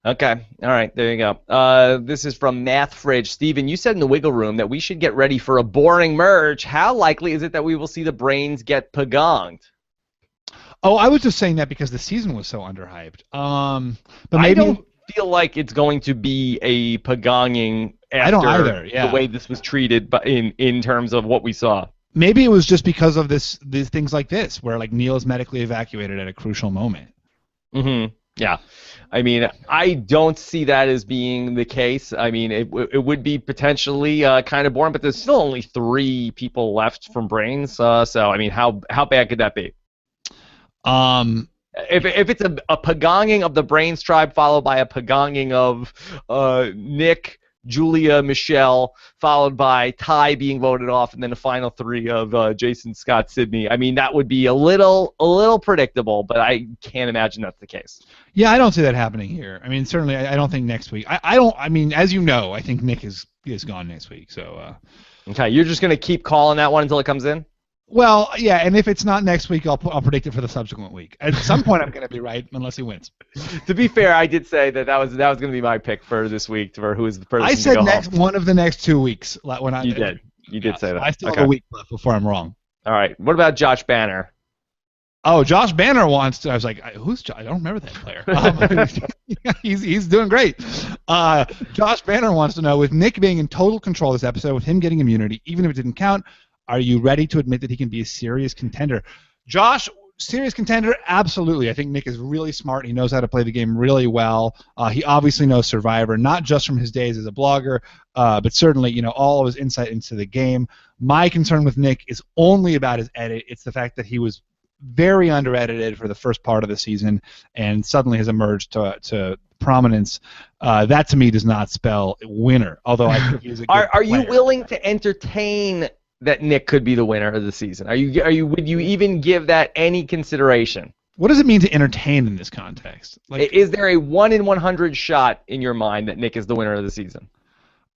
Okay, all right, there you go. This is from Math Fridge. Steven, you said in the Wiggle Room that we should get ready for a boring merge. How likely is it that we will see the brains get pagonged? Oh, I was just saying that because the season was so underhyped. But maybe I don't feel like it's going to be a pagonging after I don't either, yeah. the way this was treated in terms of what we saw. Maybe it was just because of these things like this, where like Neil is medically evacuated at a crucial moment. Mm-hmm. Yeah. I mean, I don't see that as being the case. I mean, it would be potentially kind of boring, but there's still only 3 people left from Brains. So, I mean, how bad could that be? If it's a pagonging of the Brains tribe followed by a pagonging of Nick, Julia, Michelle, followed by Ty being voted off, and then the final 3 of Jason, Scott, Sydney. I mean, that would be a little predictable, but I can't imagine that's the case. Yeah, I don't see that happening here. I mean, certainly, I don't think next week. I don't. I mean, as you know, I think Nick is gone next week. So. Okay, you're just gonna keep calling that one until it comes in. Well, yeah, and if it's not next week, I'll predict it for the subsequent week. At some point, I'm going to be right, unless he wins. To be fair, I did say that was going to be my pick for this week for who is the person I said to go home. One of the next 2 weeks. You did say that. I still have a week left before I'm wrong. All right. What about Josh Banner? Oh, Josh Banner wants to. I was like, who's Josh? I don't remember that player. He's doing great. Josh Banner wants to know, with Nick being in total control this episode, with him getting immunity, even if it didn't count, Are you ready to admit that he can be a serious contender? Josh, serious contender? Absolutely. I think Nick is really smart. He knows how to play the game really well. He obviously knows Survivor, not just from his days as a blogger, but certainly, all of his insight into the game. My concern with Nick is only about his edit. It's the fact that he was very under-edited for the first part of the season and suddenly has emerged to prominence. That to me does not spell winner, although I think he's a good Are you player. willing to entertain that Nick could be the winner of the season? Would you even give that any consideration? What does it mean to entertain in this context? Is there a 1 in 100 shot in your mind that Nick is the winner of the season?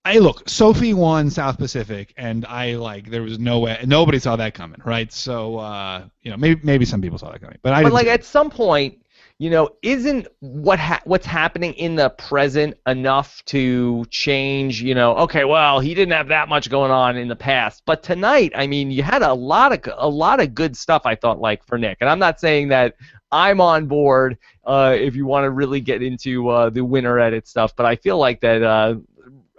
Hey, look, Sophie won South Pacific, and there was no way, nobody saw that coming, right? So, maybe some people saw that coming, but I didn't. But at some point, isn't what's happening in the present enough to change? Okay, well, he didn't have that much going on in the past, but tonight, I mean, you had a lot of good stuff. I thought, for Nick, and I'm not saying that I'm on board if you want to really get into the winner edit stuff, but I feel like that.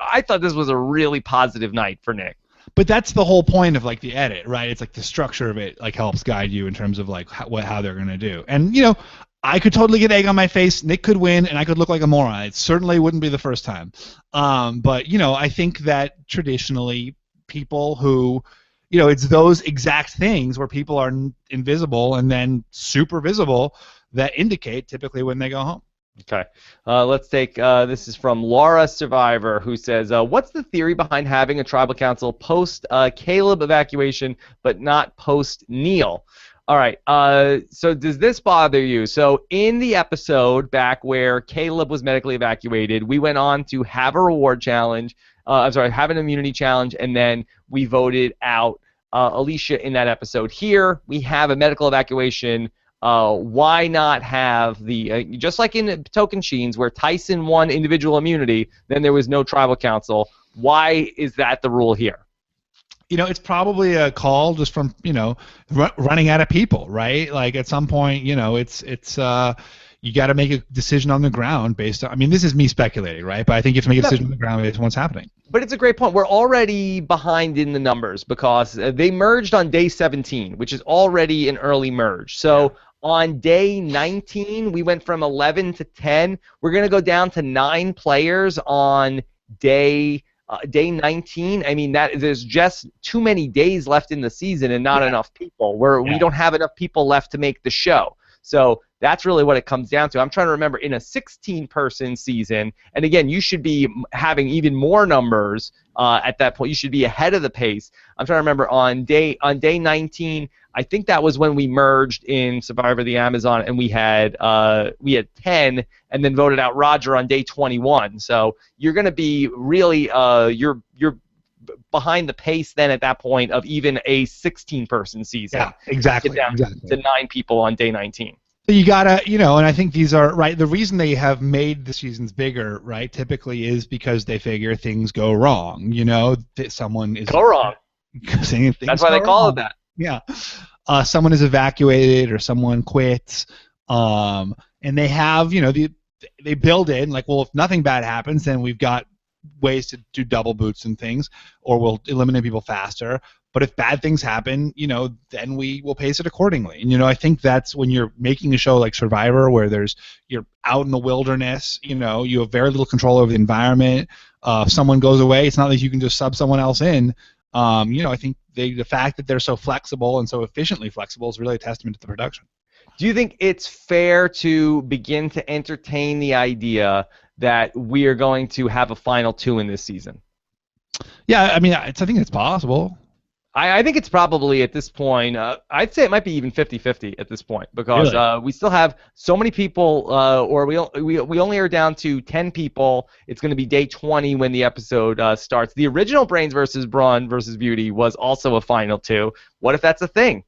I thought this was a really positive night for Nick. But that's the whole point of the edit, right? It's the structure of it helps guide you in terms of how they're gonna do. And I could totally get egg on my face. Nick could win, and I could look like a moron. It certainly wouldn't be the first time. But I think that traditionally people who, it's those exact things where people are invisible and then super visible that indicate typically when they go home. Okay. Let's take, this is from Laura Survivor, who says, what's the theory behind having a tribal council post Caleb evacuation but not post Neil? All right. So does this bother you? So in the episode back where Caleb was medically evacuated, we went on to have a reward challenge. Have an immunity challenge, and then we voted out Alicia in that episode. Here we have a medical evacuation. Why not have the just like in Tocantins where Tyson won individual immunity, then there was no tribal council. Why is that the rule here? It's probably a call just from running out of people, right? At some point, it's you got to make a decision on the ground based on. I mean, this is me speculating, right? But I think you have to make a decision on the ground based on what's happening. But it's a great point. We're already behind in the numbers because they merged on day 17, which is already an early merge. So on day 19, we went from 11 to 10. We're going to go down to 9 players on day 19. I mean, there's just too many days left in the season and not enough people. We don't have enough people left to make the show. So that's really what it comes down to. I'm trying to remember in a 16-person season, and again, you should be having even more numbers at that point. You should be ahead of the pace. I'm trying to remember on day 19. I think that was when we merged in Survivor the Amazon, and we had 10, and then voted out Roger on day 21. So you're going to be really you're behind the pace then at that point of even a 16-person season. Yeah, exactly. Get down to 9 people on day 19. So you gotta, and I think these are right. The reason they have made the seasons bigger, right, typically is because they figure things go wrong. That someone is go wrong. That's why they call it that. Yeah. Someone is evacuated or someone quits, and they have, they build in if nothing bad happens, then we've got ways to do double boots and things, or we'll eliminate people faster. But if bad things happen, then we will pace it accordingly. And I think that's when you're making a show like Survivor, where you're out in the wilderness. You have very little control over the environment. If someone goes away, it's not like you can just sub someone else in. I think the fact that they're so flexible and so efficiently flexible is really a testament to the production. Do you think it's fair to begin to entertain the idea that we are going to have a final 2 in this season? Yeah, I mean, I think it's possible. I think it's probably at this point, I'd say it might be even 50-50 at this point because Really? We still have so many people, or we only are down to 10 people. It's going to be day 20 when the episode starts. The original Brains versus Brawn versus Beauty was also a final 2. What if that's a thing?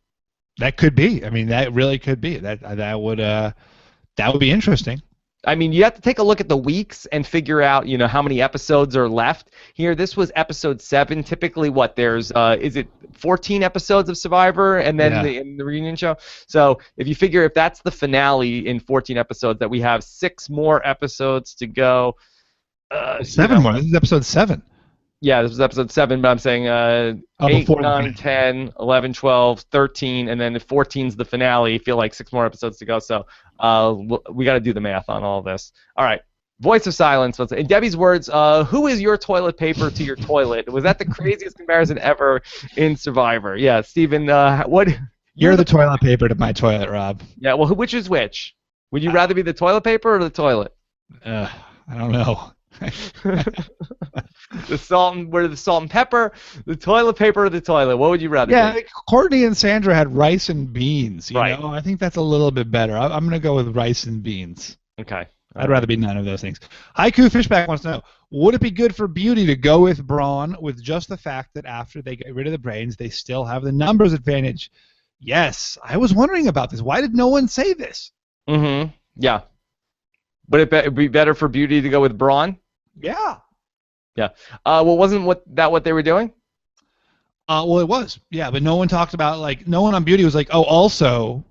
That could be. I mean, that really could be. That would be interesting. I mean, you have to take a look at the weeks and figure out, how many episodes are left here. This was episode 7. Typically, there's is it 14 episodes of Survivor and then the reunion show? So if you figure if that's the finale in 14 episodes, that we have 6 more episodes to go. 7 more. This is episode 7. Yeah, this was episode 7, but I'm saying 8, before the 9, 10, 11, 12, 13, and then if 14's the finale. I feel like 6 more episodes to go, so we got to do the math on all this. All right. Voice of silence. In Debbie's words, who is your toilet paper to your toilet? Was that the craziest comparison ever in Survivor? Yeah, Steven, what? You're the toilet paper to my toilet, Rob. Yeah, well, which is which? Would you rather be the toilet paper or the toilet? I don't know. The salt and pepper, the toilet paper, or the toilet? What would you rather? Yeah, be? Courtney and Sandra had rice and beans. You Right. know, I think that's a little bit better. I'm going to go with rice and beans. Okay. I'd rather be none of those things. Haiku Fishbach wants to know, would it be good for Beauty to go with Braun with just the fact that after they get rid of the brains, they still have the numbers advantage? Yes, I was wondering about this. Why did no one say this? Mm-hmm. Yeah. Would it be better for Beauty to go with Braun? Yeah. Yeah. Well, wasn't what they were doing? Well, it was. Yeah, but no one talked about, like, no one on Beauty was like, oh, also,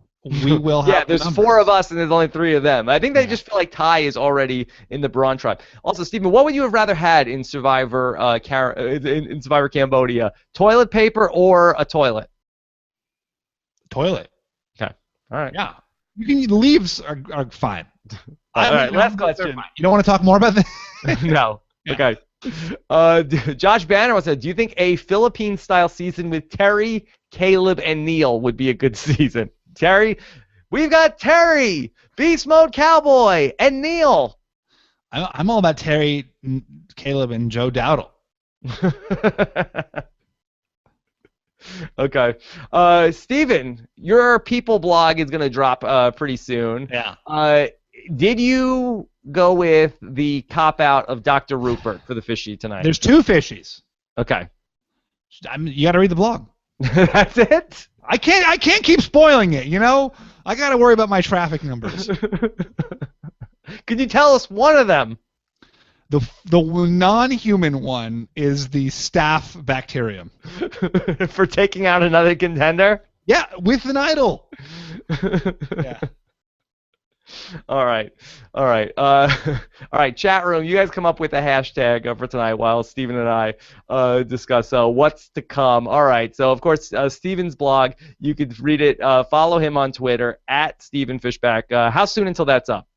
we will have Yeah, there's numbers. 4 of us and there's only 3 of them. I think they just feel like Ty is already in the Braun tribe. Also, Stephen, what would you have rather had in Survivor in Survivor Cambodia? Toilet paper or a toilet? Toilet. Okay. All right. Yeah. The leaves are fine. All right, last question. You don't want to talk more about this? No. Yeah. Okay. Josh Banner said, do you think a Philippine-style season with Terry, Caleb, and Neil would be a good season? Terry, we've got Terry, Beast Mode Cowboy, and Neil. I'm all about Terry, Caleb, and Joe Dowdle. Okay. Steven, your People blog is going to drop pretty soon. Yeah. Did you go with the cop-out of Dr. Rupert for the fishy tonight? There's 2 fishies. Okay. You got to read the blog. That's it? I can't keep spoiling it, you know? I got to worry about my traffic numbers. Could you tell us one of them? The non-human one is the staph bacterium. For taking out another contender? Yeah, with an idol. Yeah. All right. All right, chat room, you guys come up with a hashtag for tonight while Steven and I discuss what's to come. All right, so of course, Steven's blog, you could read it. Follow him on Twitter, @Stephen Fishbach. How soon until that's up?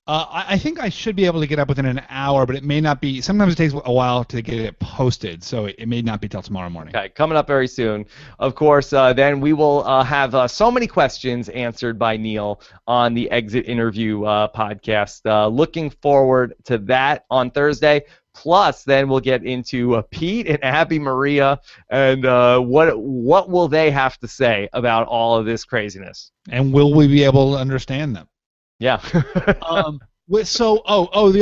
I think I should be able to get up within an hour, but it may not be. Sometimes it takes a while to get it posted, so it may not be till tomorrow morning. Okay, coming up very soon. Of course, then we will have so many questions answered by Neil on the Exit Interview podcast. Looking forward to that on Thursday. Plus, then we'll get into Pete and Abby Maria, and what will they have to say about all of this craziness? And will we be able to understand them? Yeah. The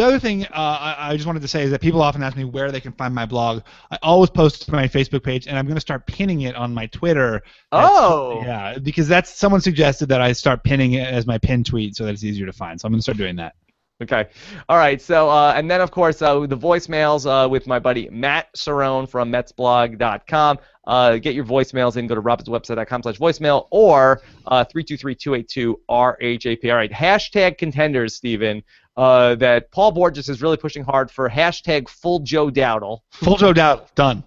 other thing I just wanted to say is that people often ask me where they can find my blog. I always post it to my Facebook page, and I'm going to start pinning it on my Twitter. Oh. Yeah, because someone suggested that I start pinning it as my pin tweet so that it's easier to find. So I'm going to start doing that. Okay. All right. So, and then, of course, the voicemails with my buddy Matt Cerrone from MetsBlog.com. Get your voicemails in. Go to robinswebsite.com/voicemail or 323-282-RHAP. All right. Hashtag contenders, Steven, that Paul Borges is really pushing hard for. Hashtag full Joe Dowdle. Full Joe Dowdle. Done.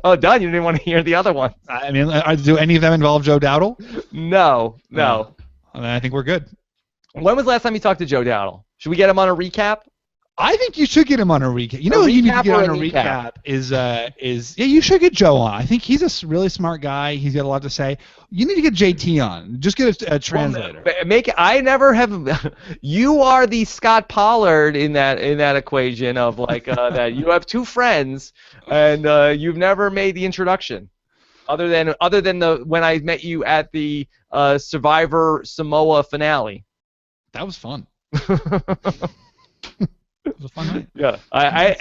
Oh, done. You didn't want to hear the other ones. I mean, do any of them involve Joe Dowdle? No. Well, then I think we're good. When was the last time you talked to Joe Dowdle? Should we get him on a recap? I think you should get him on a recap. You know who you need to get on a recap is you should get Joe on. I think he's a really smart guy. He's got a lot to say. You need to get JT on. Just get a translator. I never have. You are the Scott Pollard in that equation of like that you have 2 friends and you've never made the introduction, other than when I met you at the Survivor Samoa finale. That was fun. It was a fun night. Yeah,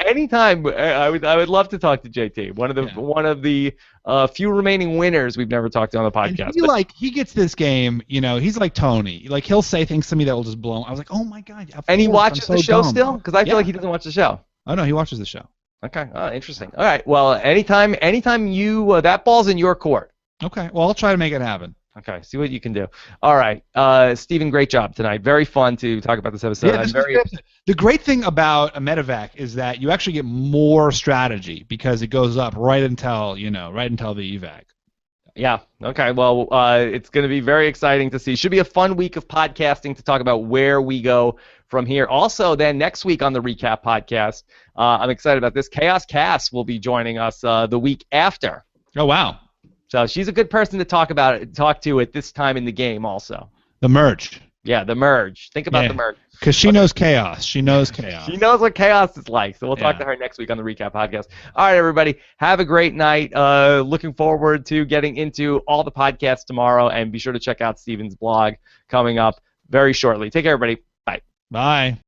anytime I would love to talk to JT. One of the few remaining winners we've never talked to on the podcast. And he gets this game. You know, he's like Tony. Like he'll say things to me that will just blow him. I was like, oh my god. And he watches the show still? Because I feel like he doesn't watch the show. Oh no, he watches the show. Okay, interesting. All right, well, anytime you that ball's in your court. Okay, well I'll try to make it happen. Okay, see what you can do. All right, Stephen, great job tonight. Very fun to talk about this episode. Yeah, the great thing about a medevac is that you actually get more strategy because it goes up right until the evac. Yeah. Okay. Well, it's going to be very exciting to see. Should be a fun week of podcasting to talk about where we go from here. Also, then next week on the recap podcast, I'm excited about this. Chaos Cass will be joining us the week after. Oh wow. So she's a good person to talk to at this time in the game also. The merge. Yeah, the merge. Think about the merge. Because she knows chaos. She knows chaos. She knows what chaos is like. So we'll talk to her next week on the recap podcast. All right, everybody. Have a great night. Looking forward to getting into all the podcasts tomorrow. And be sure to check out Steven's blog coming up very shortly. Take care, everybody. Bye. Bye.